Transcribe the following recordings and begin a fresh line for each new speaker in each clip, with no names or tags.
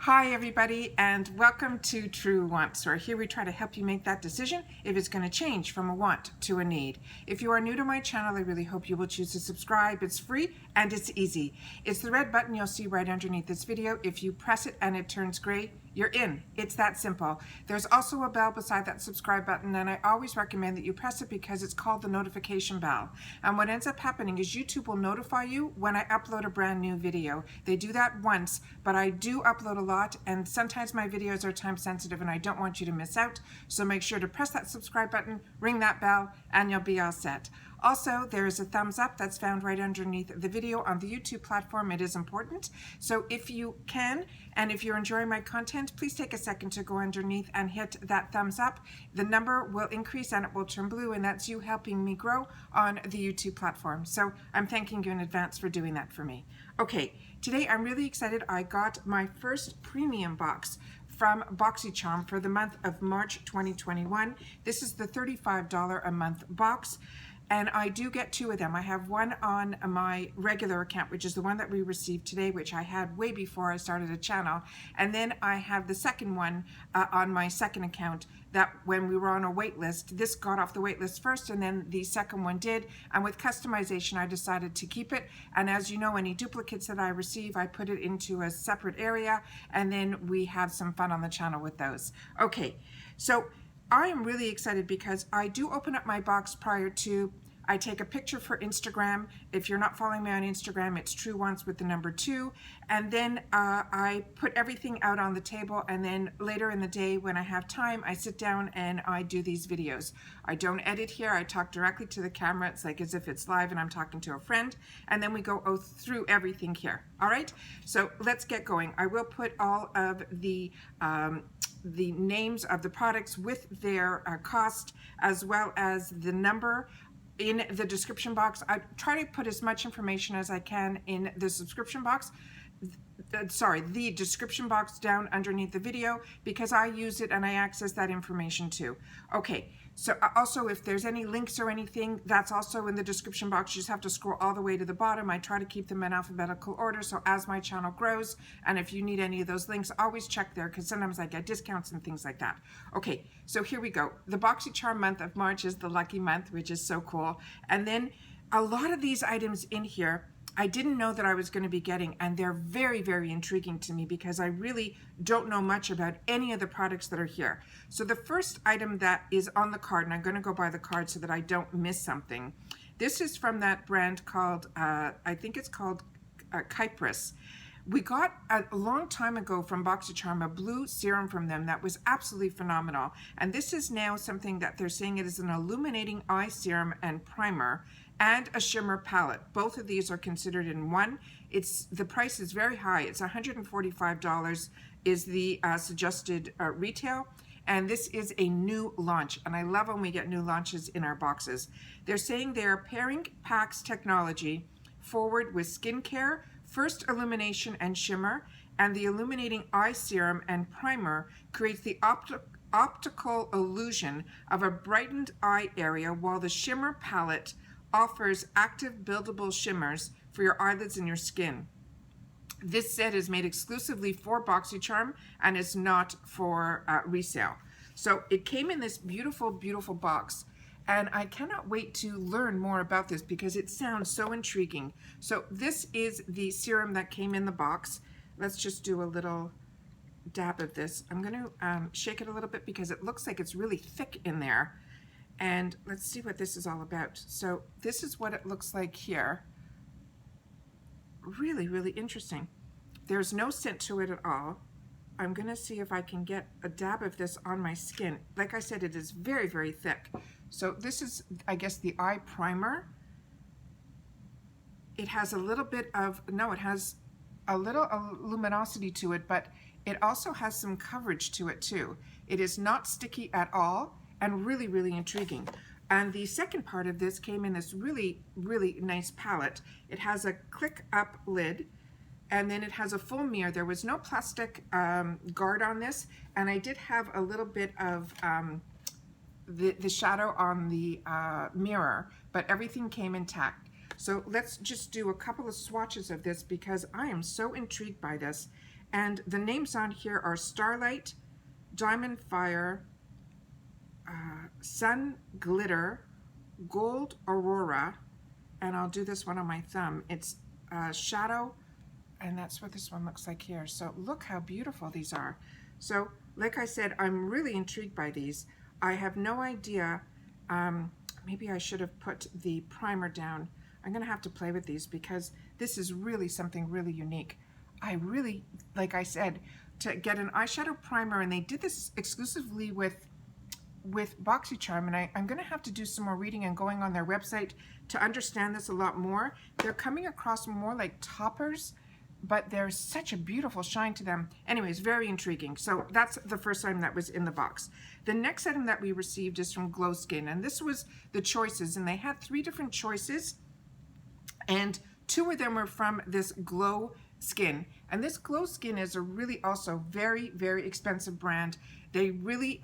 Hi everybody, and welcome to True Wants, where here we try to help you make that decision if it's going to change from a want to a need. If you are new to my channel, I really hope you will choose to subscribe. It's free and it's easy. It's the red button you'll see right underneath this video. If you press it and it turns gray, you're in. It's that simple. There's also a bell beside that subscribe button, and I always recommend that you press it because it's called the notification bell. And what ends up happening is YouTube will notify you when I upload a brand new video. They do that once, but I do upload a lot, and sometimes my videos are time sensitive and I don't want you to miss out. So make sure to press that subscribe button, ring that bell, and you'll be all set. Also, there is a thumbs up that's found right underneath the video on the YouTube platform. It is important. So if you can, and if you're enjoying my content, please take a second to go underneath and hit that thumbs up. The number will increase and it will turn blue, and that's you helping me grow on the YouTube platform. So I'm thanking you in advance for doing that for me. Okay, today I'm really excited. I got my first premium box from Boxycharm for the month of March 2021. This is the $35 a month box. And I do get two of them. I have one on my regular account, which is the one that we received today, which I had way before I started a channel. And then I have the second one on my second account that when we were on a wait list, this got off the wait list first and then the second one did. And with customization, I decided to keep it. And as you know, any duplicates that I receive, I put it into a separate area, and then we have some fun on the channel with those. Okay, so I am really excited because I do open up my box prior to. I take a picture for Instagram. If you're not following me on Instagram, it's True Wants with the number 2. And then I put everything out on the table, and then later in the day when I have time, I sit down and I do these videos. I don't edit here. I talk directly to the camera. It's like as if it's live and I'm talking to a friend. And then we go through everything here. All right, so let's get going. I will put all of the names of the products with their cost, as well as the number, in the description box. I try to put as much information as I can in the subscription box. The description box down underneath the video, because I use it and I access that information too. Okay, so also if there's any links or anything, that's also in the description box. You just have to scroll all the way to the bottom. I try to keep them in alphabetical order, so as my channel grows, and if you need any of those links, always check there, because sometimes I get discounts and things like that. Okay, so here we go. The Boxycharm month of March is the lucky month, which is so cool. And then a lot of these items in here I didn't know that I was going to be getting, and they're very, very intriguing to me because I really don't know much about any of the products that are here. So the first item that is on the card, and I'm going to go by the card so that I don't miss something. This is from that brand called, I think it's called KYRIS. We got a long time ago from Boxycharm a blue serum from them that was absolutely phenomenal. And this is now something that they're saying it is an illuminating eye serum and primer and a shimmer palette. Both of these are considered in one. The price is very high. It's $145 is the suggested retail. And this is a new launch, and I love when we get new launches in our boxes. They're saying they're pairing PAC's technology forward with skincare, first illumination and shimmer, and the illuminating eye serum and primer creates the optical illusion of a brightened eye area, while the shimmer palette offers active buildable shimmers for your eyelids and your skin. This set is made exclusively for Boxycharm and is not for resale. So it came in this beautiful, beautiful box, and I cannot wait to learn more about this because it sounds so intriguing. So this is the serum that came in the box. Let's just do a little dab of this. I'm going to shake it a little bit because it looks like it's really thick in there. And let's see what this is all about. So this is what it looks like here. Really, really interesting. There's no scent to it at all. I'm going to see if I can get a dab of this on my skin. Like I said, it is very, very thick. So this is, I guess, the eye primer. It has a little bit of, no, it has a little luminosity to it, but it also has some coverage to it too. It is not sticky at all, and really, really intriguing. And the second part of this came in this really, really nice palette. It has a click up lid, and then it has a full mirror. There was no plastic guard on this, and I did have a little bit of the shadow on the mirror, but everything came intact. So let's just do a couple of swatches of this because I am so intrigued by this. And the names on here are Starlight, Diamond Fire, Sun Glitter, Gold Aurora, and I'll do this one on my thumb. It's Shadow, and that's what this one looks like here. So look how beautiful these are. So like I said, I'm really intrigued by these. I have no idea. Maybe I should have put the primer down. I'm gonna have to play with these because this is really something really unique. I really, like I said, to get an eyeshadow primer, and they did this exclusively with Boxycharm, and I'm going to have to do some more reading and going on their website to understand this a lot more. They're coming across more like toppers, but there's such a beautiful shine to them. Anyways, very intriguing. So that's the first item that was in the box. The next item that we received is from Glow Skin, and this was the choices, and they had 3 different choices, and 2 of them were from this Glow Skin. And this Glow Skin is a really also very, very expensive brand. They really,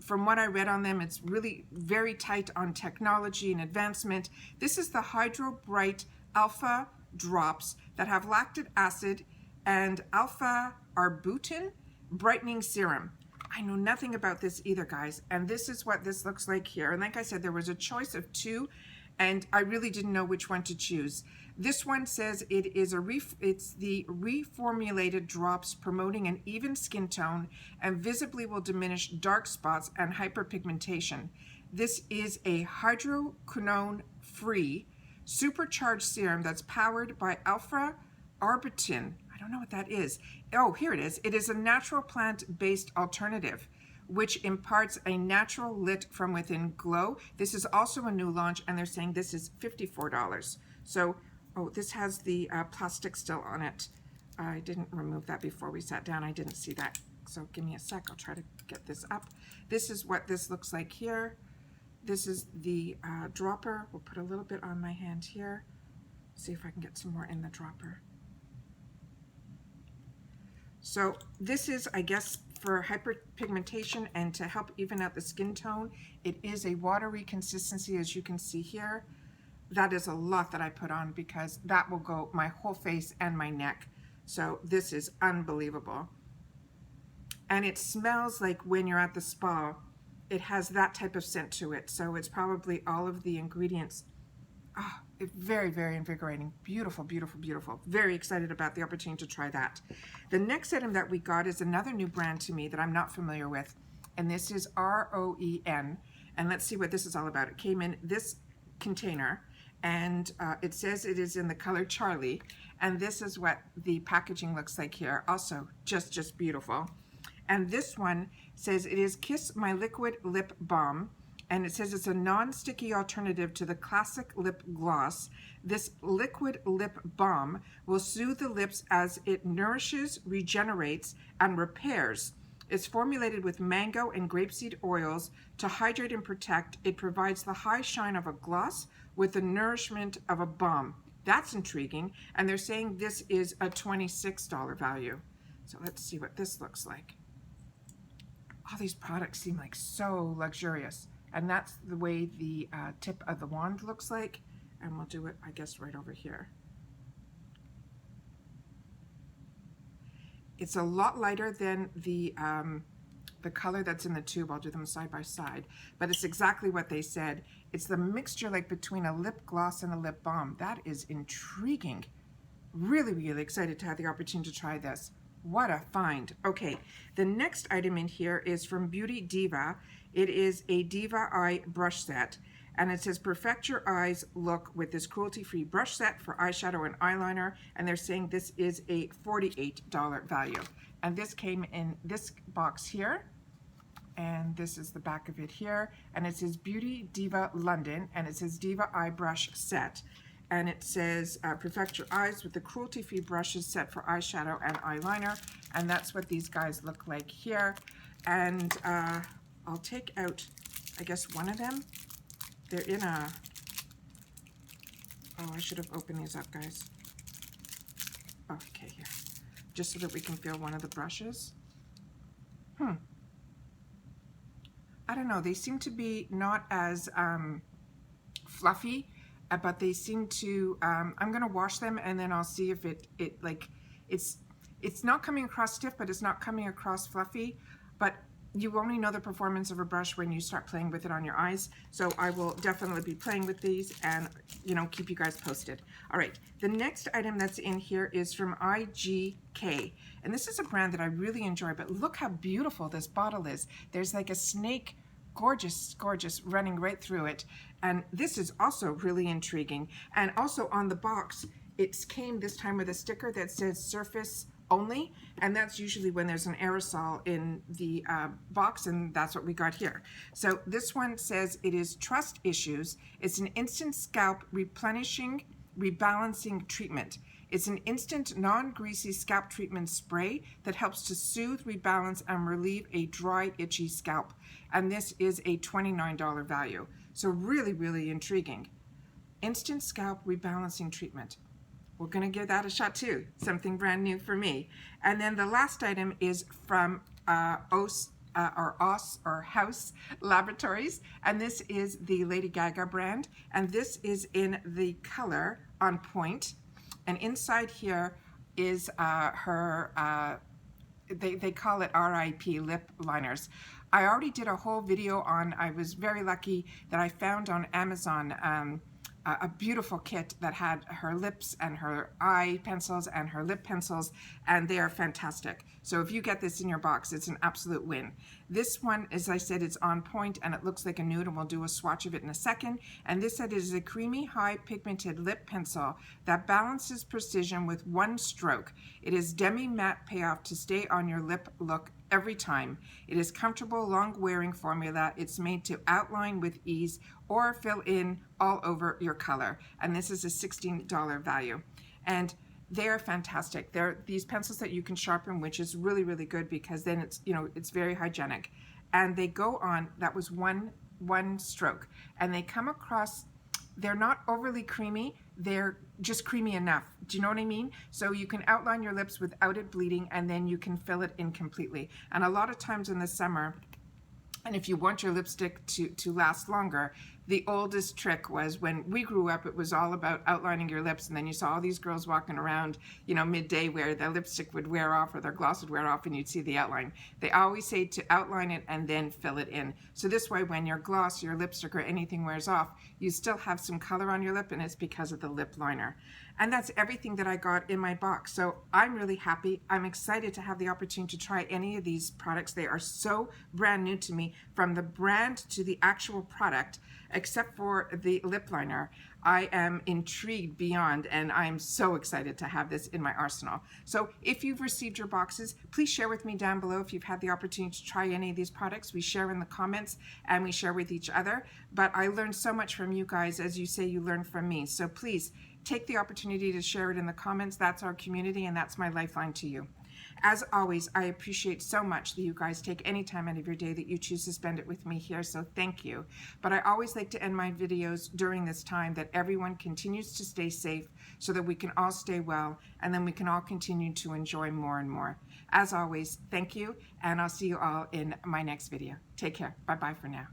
from what I read on them, it's really very tight on technology and advancement. This is the Hydrobright Alpha drops that have lactic acid and alpha arbutin brightening serum. I know nothing about this either, guys, and this is what this looks like here. And like I said, there was a choice of 2, and I really didn't know which one to choose. This one says it is it's the reformulated drops promoting an even skin tone and visibly will diminish dark spots and hyperpigmentation. This is a hydroquinone-free supercharged serum that's powered by alpha arbutin. I don't know what that is. Oh, here it is. It is a natural plant-based alternative which imparts a natural lit from within glow. This is also a new launch, and they're saying this is $54. So, oh, this has the plastic still on it. I didn't remove that before we sat down. I didn't see that. So give me a sec. I'll try to get this up. This is what this looks like here. This is the dropper. We'll put a little bit on my hand here. See if I can get some more in the dropper. So this is, I guess, for hyperpigmentation and to help even out the skin tone. It is a watery consistency, as you can see here. That is a lot that I put on because that will go my whole face and my neck. So this is unbelievable. And it smells like when you're at the spa. It has that type of scent to it. So it's probably all of the ingredients. Oh, it's very, very invigorating. Beautiful, beautiful, beautiful. Very excited about the opportunity to try that. The next item that we got is another new brand to me that I'm not familiar with. And this is ROEN. And let's see what this is all about. It came in this container, and it says it is in the color Charlie. And this is what the packaging looks like here. Also, just beautiful. And this one says it is Kiss My Liquid Lip Balm. And it says it's a non-sticky alternative to the classic lip gloss. This liquid lip balm will soothe the lips as it nourishes, regenerates, and repairs. It's formulated with mango and grapeseed oils to hydrate and protect. It provides the high shine of a gloss with the nourishment of a balm. That's intriguing. And they're saying this is a $26 value. So let's see what this looks like. All these products seem like so luxurious. And that's the way the tip of the wand looks like. And we'll do it, I guess, right over here. It's a lot lighter than the color that's in the tube. I'll do them side by side. But it's exactly what they said. It's the mixture like between a lip gloss and a lip balm. That is intriguing. Really, really excited to have the opportunity to try this. What a find. Okay, the next item in here is from Beauty Diva. It is a Diva Eye brush set, and it says perfect your eyes look with this cruelty-free brush set for eyeshadow and eyeliner, and they're saying this is a $48 value. And this came in this box here, and this is the back of it here, and it says Beauty Diva London, and it says Diva Eye Brush Set. And it says, perfect your eyes with the cruelty-free brushes set for eyeshadow and eyeliner. And that's what these guys look like here. And I'll take out, I guess, one of them. They're in a, oh, I should have opened these up, guys. Oh, okay, here. Just so that we can feel one of the brushes. I don't know, they seem to be not as fluffy, but they seem to, I'm going to wash them and then I'll see if it's It's not coming across stiff, but it's not coming across fluffy. But you only know the performance of a brush when you start playing with it on your eyes. So I will definitely be playing with these and, you know, keep you guys posted. All right, the next item that's in here is from IGIK. And this is a brand that I really enjoy, but look how beautiful this bottle is. There's like a snake, gorgeous, gorgeous, running right through it. And this is also really intriguing. And also on the box, it came this time with a sticker that says surface only, and that's usually when there's an aerosol in the box, and that's what we got here. So this one says it is trust issues. It's an instant scalp replenishing, rebalancing treatment. It's an instant non-greasy scalp treatment spray that helps to soothe, rebalance, and relieve a dry, itchy scalp. And this is a $29 value. So really, really intriguing. Instant scalp rebalancing treatment. We're going to give that a shot too. Something brand new for me. And then the last item is from HAUS Laboratories, and this is the Lady Gaga brand, and this is in the color On Point. And inside here is they call it RIP lip liners. I already did a whole video on, I was very lucky that I found on Amazon a beautiful kit that had her lips and her eye pencils and her lip pencils, and they are fantastic. So if you get this in your box, it's an absolute win. This one, as I said, it's On Point, and it looks like a nude, and we'll do a swatch of it in a second. And this set is a creamy, high pigmented lip pencil that balances precision with one stroke. It is demi-matte payoff to stay on your lip look every time. It is comfortable, long-wearing formula. It's made to outline with ease or fill in all over your color. And this is a $16 value. And they're fantastic. They're these pencils that you can sharpen, which is really, really good because then it's, you know, it's very hygienic. And they go on, that was one stroke. And they come across, they're not overly creamy, they're just creamy enough. Do you know what I mean? So you can outline your lips without it bleeding, and then you can fill it in completely. And a lot of times in the summer, and if you want your lipstick to last longer, the oldest trick was when we grew up, it was all about outlining your lips, and then you saw all these girls walking around, you know, midday where their lipstick would wear off or their gloss would wear off and you'd see the outline. They always say to outline it and then fill it in. So this way, when your gloss, your lipstick, or anything wears off, you still have some color on your lip, and it's because of the lip liner. And that's everything that I got in my box. So I'm really happy. I'm excited to have the opportunity to try any of these products. They are so brand new to me, from the brand to the actual product, except for the lip liner. I am intrigued beyond, and I'm so excited to have this in my arsenal. So if you've received your boxes, please share with me down below if you've had the opportunity to try any of these products. We share in the comments and we share with each other. But I learned so much from you guys, as you say you learn from me. So please take the opportunity to share it in the comments. That's our community, and that's my lifeline to you. As always, I appreciate so much that you guys take any time out of your day that you choose to spend it with me here, so thank you. But I always like to end my videos during this time that everyone continues to stay safe so that we can all stay well, and then we can all continue to enjoy more and more. As always, thank you, and I'll see you all in my next video. Take care. Bye-bye for now.